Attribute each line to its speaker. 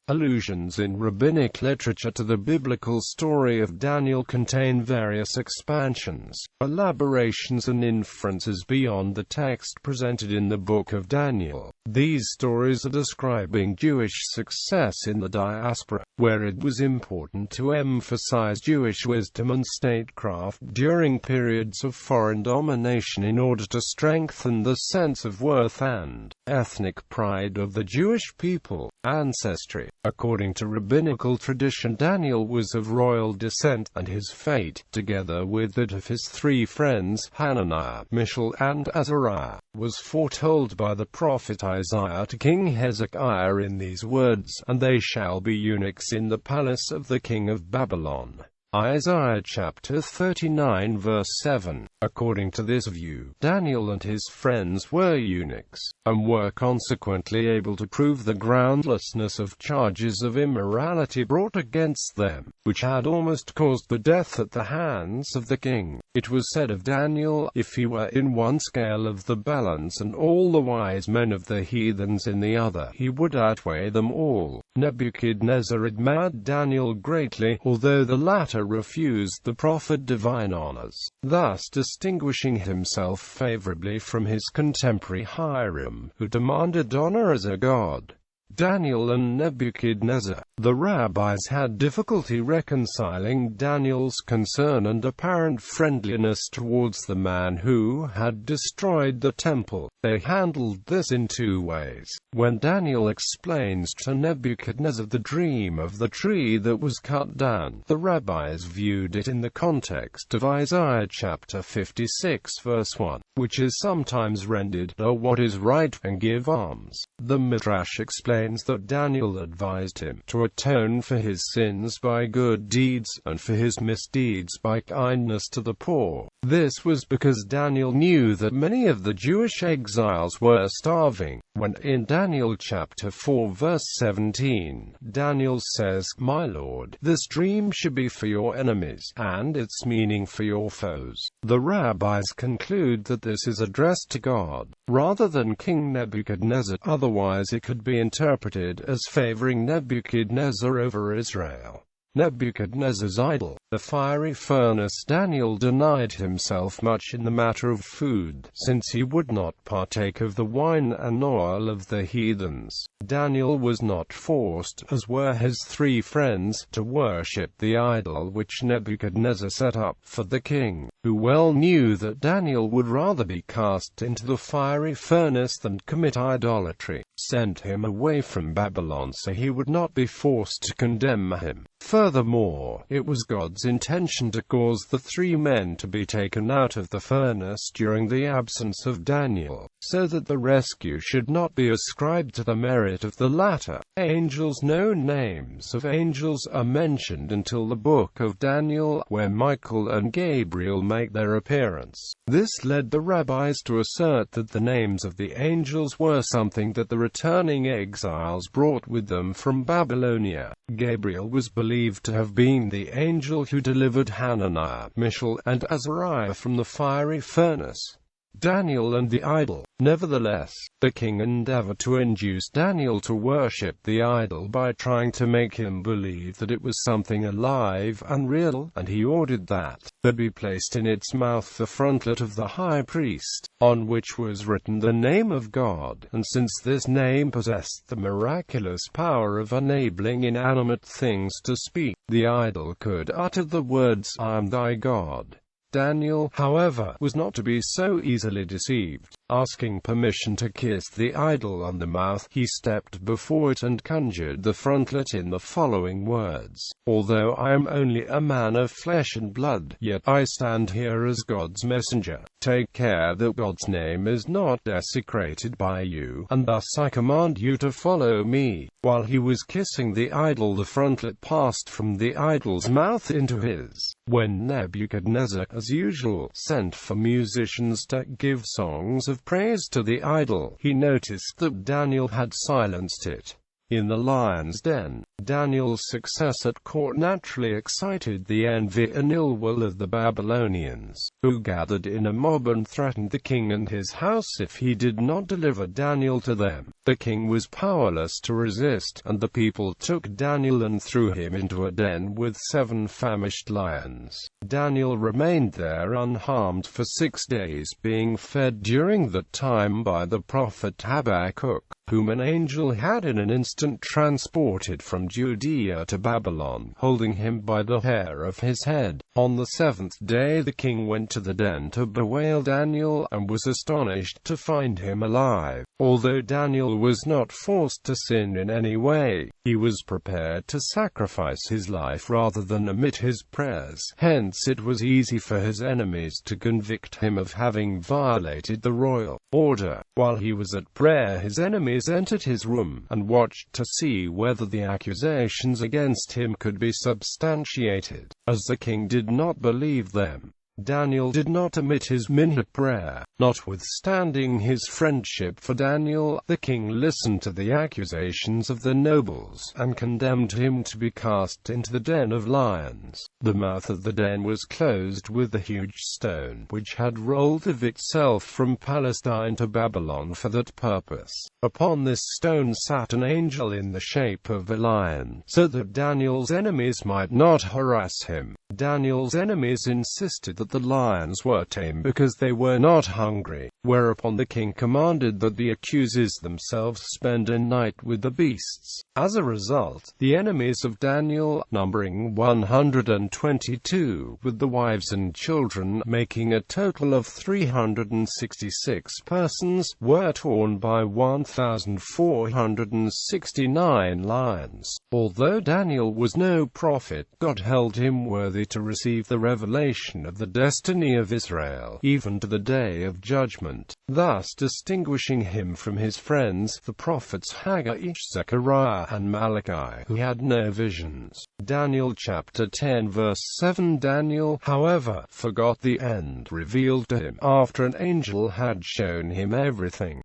Speaker 1: Allusions in rabbinic literature to the biblical story of Daniel contain various expansions, elaborations and inferences beyond the text presented in the Book of Daniel. These stories are describing Jewish success in the diaspora, where it was important to emphasize Jewish wisdom and statecraft during periods of foreign domination in order to strengthen the sense of worth and ethnic pride of the Jewish people. Ancestry. According to rabbinical tradition, Daniel was of royal descent, and his fate, together with that of his three friends, Hananiah, Mishael, and Azariah, was foretold by the prophet Isaiah to King Hezekiah in these words, "And they shall be eunuchs in the palace of the king of Babylon." Isaiah chapter 39 verse 7. According to this view, Daniel and his friends were eunuchs, and were consequently able to prove the groundlessness of charges of immorality brought against them, which had almost caused the death at the hands of the king. It was said of Daniel, if he were in one scale of the balance and all the wise men of the heathens in the other, he would outweigh them all. Nebuchadnezzar admired Daniel greatly, although the latter refused the prophet divine honors, thus distinguishing himself favorably from his contemporary Hiram, who demanded honor as a god. Daniel and Nebuchadnezzar. The rabbis had difficulty reconciling Daniel's concern and apparent friendliness towards the man who had destroyed the temple. They handled this in two ways. When Daniel explains to Nebuchadnezzar the dream of the tree that was cut down, the rabbis viewed it in the context of Isaiah chapter 56 verse 1, which is sometimes rendered, "Do what is right and give alms." The Midrash explains that Daniel advised him to atone for his sins by good deeds, and for his misdeeds by kindness to the poor. This was because Daniel knew that many of the Jewish exiles were starving. When in Daniel chapter 4 verse 17, Daniel says, "My Lord, this dream should be for your enemies, and its meaning for your foes." The rabbis conclude that this is addressed to God, rather than King Nebuchadnezzar, otherwise it could be interpreted as favoring Nebuchadnezzar over Israel. Nebuchadnezzar's idol, the fiery furnace. Daniel denied himself much in the matter of food, since he would not partake of the wine and oil of the heathens. Daniel was not forced, as were his three friends, to worship the idol which Nebuchadnezzar set up for the king, who well knew that Daniel would rather be cast into the fiery furnace than commit idolatry. Sent him away from Babylon so he would not be forced to condemn him. Furthermore, it was God's intention to cause the three men to be taken out of the furnace during the absence of Daniel, so that the rescue should not be ascribed to the merit of the latter. Angels. No names of angels are mentioned until the Book of Daniel, where Michael and Gabriel make their appearance. This led the rabbis to assert that the names of the angels were something that the returning exiles brought with them from Babylonia. Gabriel was believed to have been the angel who delivered Hananiah, Mishael, and Azariah from the fiery furnace. Daniel and the idol. Nevertheless, the king endeavored to induce Daniel to worship the idol by trying to make him believe that it was something alive and real, and he ordered that there be placed in its mouth the frontlet of the high priest, on which was written the name of God, and since this name possessed the miraculous power of enabling inanimate things to speak, the idol could utter the words, "I am thy God." Daniel, however, was not to be so easily deceived. Asking permission to kiss the idol on the mouth, he stepped before it and conjured the frontlet in the following words: "Although I am only a man of flesh and blood, yet I stand here as God's messenger. Take care that God's name is not desecrated by you, and thus I command you to follow me." While he was kissing the idol, the frontlet passed from the idol's mouth into his. When Nebuchadnezzar, as usual, sent for musicians to give songs of praise to the idol, he noticed that Daniel had silenced it. In the lion's den, Daniel's success at court naturally excited the envy and ill will of the Babylonians, who gathered in a mob and threatened the king and his house if he did not deliver Daniel to them. The king was powerless to resist, and the people took Daniel and threw him into a den with 7 famished lions. Daniel remained there unharmed for 6 days, being fed during that time by the prophet Habakkuk, whom an angel had in an instant transported from Judea to Babylon, holding him by the hair of his head. On the 7th day the king went to the den to bewail Daniel, and was astonished to find him alive. Although Daniel was not forced to sin in any way, he was prepared to sacrifice his life rather than omit his prayers. Hence it was easy for his enemies to convict him of having violated the royal order. While he was at prayer, his enemies entered his room, and watched to see whether the accusations against him could be substantiated. As the king did not believe them, Daniel did not omit his minute prayer. Notwithstanding his friendship for Daniel, the king listened to the accusations of the nobles, and condemned him to be cast into the den of lions. The mouth of the den was closed with a huge stone, which had rolled of itself from Palestine to Babylon for that purpose. Upon this stone sat an angel in the shape of a lion, so that Daniel's enemies might not harass him. Daniel's enemies insisted that the lions were tame because they were not hungry, whereupon the king commanded that the accusers themselves spend a night with the beasts. As a result, the enemies of Daniel, numbering 122, with the wives and children, making a total of 366 persons, were torn by 1,469 lions. Although Daniel was no prophet, God held him worthy to receive the revelation of the destiny of Israel, even to the day of judgment, thus distinguishing him from his friends, the prophets Haggai, Zechariah, and Malachi, who had no visions. Daniel chapter 10 verse 7. Daniel, however, forgot the end revealed to him, after an angel had shown him everything.